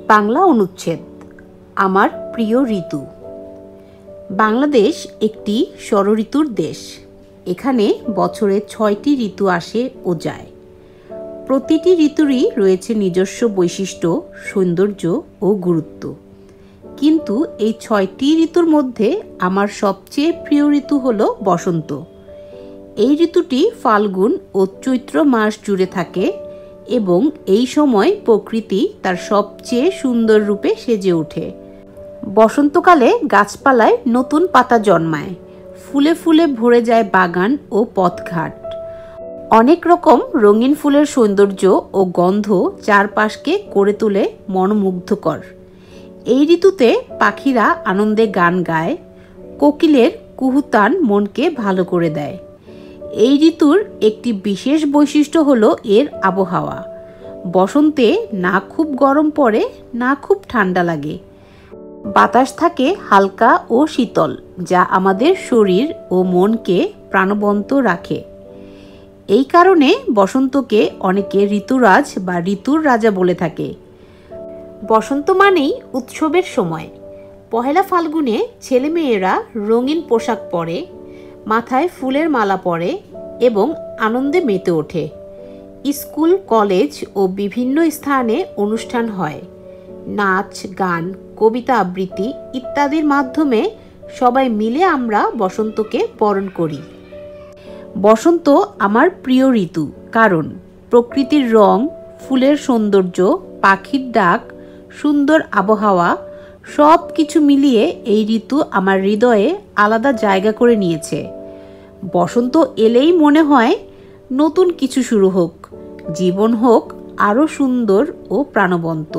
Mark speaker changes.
Speaker 1: বাংলা অনুচ্ছেদ আমার প্রিয় ঋতু। বাংলাদেশ একটি ষড়ঋতুর দেশ। এখানে বছরে ৬টি ঋতু আসে ও যায়। প্রতিটি ঋতুরই রয়েছে নিজস্ব বৈশিষ্ট্য, সৌন্দর্য ও গুরুত্ব। কিন্তু এই ৬টি ঋতুর মধ্যে আমার সবচেয়ে প্রিয় ঋতু হলো বসন্ত। এই ঋতুটি ফাল্গুন ও চৈত্র মাস জুড়ে থাকে এবং এই সময় প্রকৃতি তার সবচেয়ে সুন্দর রূপে সেজে ওঠে। বসন্তকালে গাছপালায় নতুন পাতা জন্মায়, ফুলে ফুলে ভরে যায় বাগান ও পথঘাট। অনেক রকম রঙিন ফুলের সৌন্দর্য ও গন্ধ চারপাশকে করে তোলে মনোমুগ্ধকর। এই ঋতুতে পাখিরা আনন্দে গান গায়, কোকিলের কুহুতান মনকে ভালো করে দেয়। এই ঋতুর একটি বিশেষ বৈশিষ্ট্য হলো এর আবহাওয়া। বসন্তে না খুব গরম পড়ে, না খুব ঠান্ডা লাগে। বাতাস থাকে হালকা ও শীতল, যা আমাদের শরীর ও মনকে প্রাণবন্ত রাখে। এই কারণে বসন্তকে অনেকে ঋতুরাজ বা ঋতুর রাজা বলে থাকে। বসন্ত মানেই উৎসবের সময়। পহেলা ফাল্গুনে ছেলেমেয়েরা রঙিন পোশাক পরে, মাথায় ফুলের মালা পরে এবং আনন্দে মেতে ওঠে। স্কুল, কলেজ ও বিভিন্ন স্থানে অনুষ্ঠান হয়। নাচ, গান, কবিতা আবৃত্তি ইত্যাদির মাধ্যমে সবাই মিলে আমরা বসন্তকে বরণ করি। বসন্ত আমার প্রিয় ঋতু, কারণ প্রকৃতির রং, ফুলের সৌন্দর্য, পাখির ডাক, সুন্দর আবহাওয়া সব কিছু মিলিয়ে এই ঋতু আমার হৃদয়ে আলাদা জায়গা করে নিয়েছে। বসন্ত এলেই মনে হয় নতুন কিছু শুরু হোক, জীবন হোক আরও সুন্দর ও প্রাণবন্ত।